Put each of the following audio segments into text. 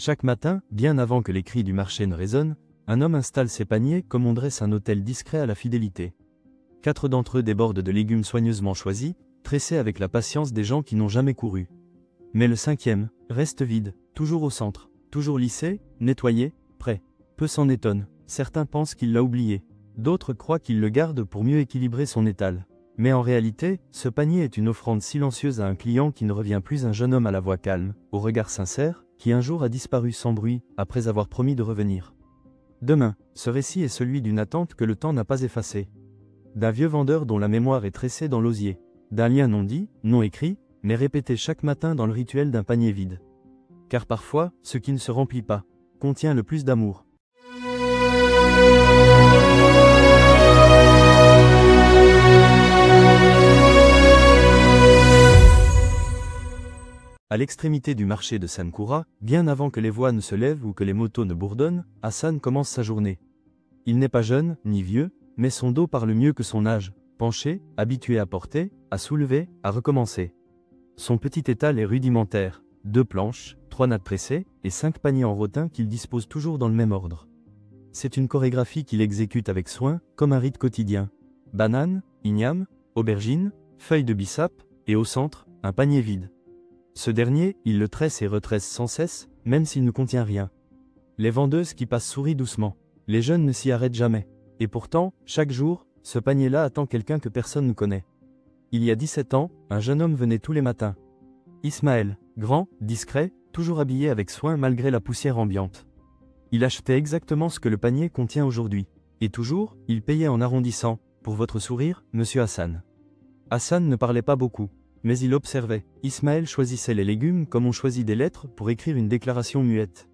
Chaque matin, bien avant que les cris du marché ne résonnent, un homme installe ses paniers comme on dresse un autel discret à la fidélité. 4 d'entre eux débordent de légumes soigneusement choisis, tressés avec la patience des gens qui n'ont jamais couru. Mais le 5e reste vide, toujours au centre, toujours lissé, nettoyé, prêt. Peu s'en étonnent, certains pensent qu'il l'a oublié, d'autres croient qu'il le garde pour mieux équilibrer son étal. Mais en réalité, ce panier est une offrande silencieuse à un client qui ne revient plus, un jeune homme à la voix calme, au regard sincère, qui un jour a disparu sans bruit, après avoir promis de revenir. Demain, ce récit est celui d'une attente que le temps n'a pas effacée. D'un vieux vendeur dont la mémoire est tressée dans l'osier. D'un lien non dit, non écrit, mais répété chaque matin dans le rituel d'un panier vide. Car parfois, ce qui ne se remplit pas, contient le plus d'amour. À l'extrémité du marché de Sankura, bien avant que les voix ne se lèvent ou que les motos ne bourdonnent, Hassan commence sa journée. Il n'est pas jeune, ni vieux, mais son dos parle mieux que son âge, penché, habitué à porter, à soulever, à recommencer. Son petit étal est rudimentaire, 2 planches, 3 nattes pressées, et 5 paniers en rotin qu'il dispose toujours dans le même ordre. C'est une chorégraphie qu'il exécute avec soin, comme un rite quotidien. Bananes, ignames, aubergines, feuilles de bissap, et au centre, un panier vide. Ce dernier, il le tresse et retresse sans cesse, même s'il ne contient rien. Les vendeuses qui passent sourient doucement. Les jeunes ne s'y arrêtent jamais. Et pourtant, chaque jour, ce panier-là attend quelqu'un que personne ne connaît. Il y a 17 ans, un jeune homme venait tous les matins. Ismaël, grand, discret, toujours habillé avec soin malgré la poussière ambiante. Il achetait exactement ce que le panier contient aujourd'hui. Et toujours, il payait en arrondissant. Pour votre sourire, monsieur Hassan. Hassan ne parlait pas beaucoup. Mais il observait. Ismaël choisissait les légumes comme on choisit des lettres pour écrire une déclaration muette.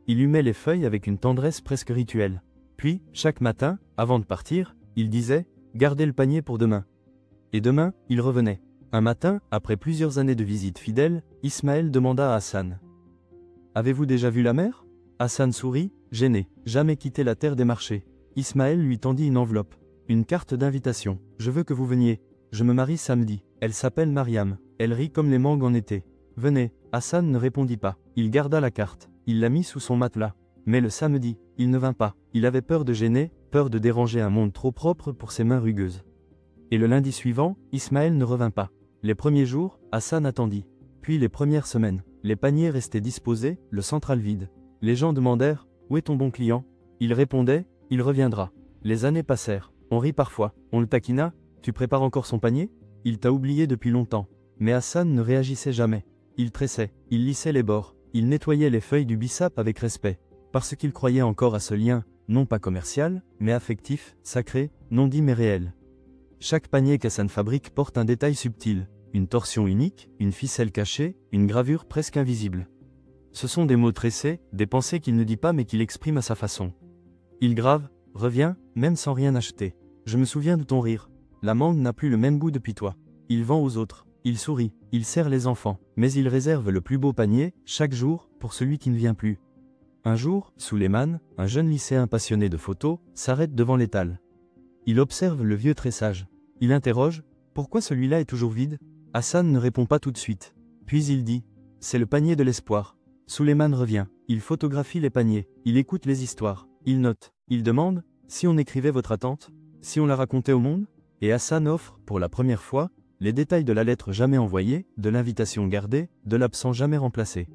Il humait les feuilles avec une tendresse presque rituelle. Puis, chaque matin, avant de partir, il disait « Gardez le panier pour demain ». Et demain, il revenait. Un matin, après plusieurs années de visites fidèles, Ismaël demanda à Hassan « Avez-vous déjà vu la mer ?» Hassan sourit, gêné. Jamais quitté la terre des marchés. Ismaël lui tendit une enveloppe. Une carte d'invitation. « Je veux que vous veniez. Je me marie samedi. Elle s'appelle Mariam. Elle rit comme les mangues en été. Venez. » Hassan ne répondit pas. Il garda la carte. Il la mit sous son matelas. Mais le samedi, il ne vint pas. Il avait peur de gêner, peur de déranger un monde trop propre pour ses mains rugueuses. Et le lundi suivant, Ismaël ne revint pas. Les premiers jours, Hassan attendit. Puis les premières semaines, les paniers restaient disposés, le central vide. Les gens demandèrent « Où est ton bon client ?» Il répondait « Il reviendra ». Les années passèrent. On rit parfois. On le taquina « Tu prépares encore son panier ?» Il t'a oublié depuis longtemps. Mais Hassan ne réagissait jamais. Il tressait, il lissait les bords, il nettoyait les feuilles du bissap avec respect. Parce qu'il croyait encore à ce lien, non pas commercial, mais affectif, sacré, non dit mais réel. Chaque panier qu'Hassan fabrique porte un détail subtil, une torsion unique, une ficelle cachée, une gravure presque invisible. Ce sont des mots tressés, des pensées qu'il ne dit pas mais qu'il exprime à sa façon. Il grave, revient, même sans rien acheter. Je me souviens de ton rire. La mangue n'a plus le même goût depuis toi. Il vend aux autres, il sourit, il sert les enfants, mais il réserve le plus beau panier, chaque jour, pour celui qui ne vient plus. Un jour, Souleymane, un jeune lycéen passionné de photos, s'arrête devant l'étal. Il observe le vieux tressage. Il interroge « Pourquoi celui-là est toujours vide ?» Hassan ne répond pas tout de suite. Puis il dit « C'est le panier de l'espoir ». Souleymane revient. Il photographie les paniers. Il écoute les histoires. Il note. Il demande « Si on écrivait votre attente ? Si on la racontait au monde ?» Et Hassan offre, pour la première fois, les détails de la lettre jamais envoyée, de l'invitation gardée, de l'absent jamais remplacé.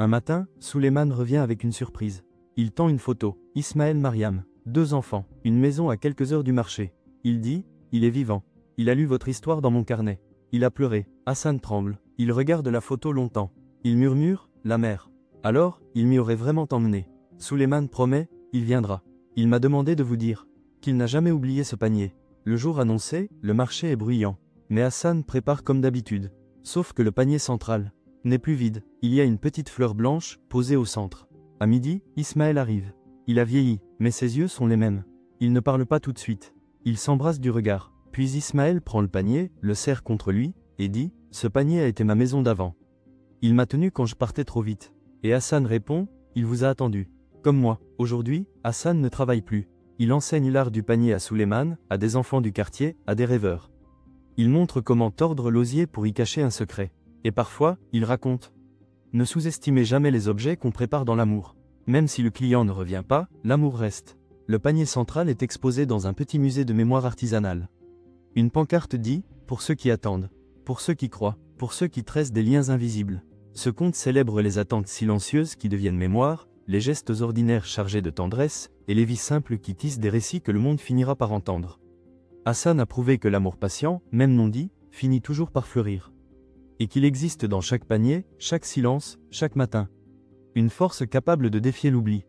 Un matin, Souleymane revient avec une surprise. Il tend une photo. Ismaël Mariam, 2 enfants, une maison à quelques heures du marché. Il dit « Il est vivant. Il a lu votre histoire dans mon carnet. Il a pleuré. » Hassan tremble. Il regarde la photo longtemps. Il murmure « La mère. » Alors, il m'y aurait vraiment emmené. Souleymane promet « Il viendra. Il m'a demandé de vous dire qu'il n'a jamais oublié ce panier. » Le jour annoncé, le marché est bruyant. Mais Hassan prépare comme d'habitude. Sauf que le panier central n'est plus vide. Il y a une petite fleur blanche, posée au centre. À midi, Ismaël arrive. Il a vieilli, mais ses yeux sont les mêmes. Il ne parle pas tout de suite. Il s'embrasse du regard. Puis Ismaël prend le panier, le serre contre lui, et dit « Ce panier a été ma maison d'avant. Il m'a tenu quand je partais trop vite. » Et Hassan répond « Il vous a attendu. » Comme moi. Aujourd'hui, Hassan ne travaille plus. Il enseigne l'art du panier à Souleymane, à des enfants du quartier, à des rêveurs. Il montre comment tordre l'osier pour y cacher un secret. Et parfois, il raconte. Ne sous-estimez jamais les objets qu'on prépare dans l'amour. Même si le client ne revient pas, l'amour reste. Le panier central est exposé dans un petit musée de mémoire artisanale. Une pancarte dit « Pour ceux qui attendent, pour ceux qui croient, pour ceux qui tressent des liens invisibles ». Ce conte célèbre les attentes silencieuses qui deviennent mémoire, les gestes ordinaires chargés de tendresse, et les vies simples qui tissent des récits que le monde finira par entendre. Hassan a prouvé que l'amour patient, même non dit, finit toujours par fleurir. Et qu'il existe dans chaque panier, chaque silence, chaque matin. Une force capable de défier l'oubli.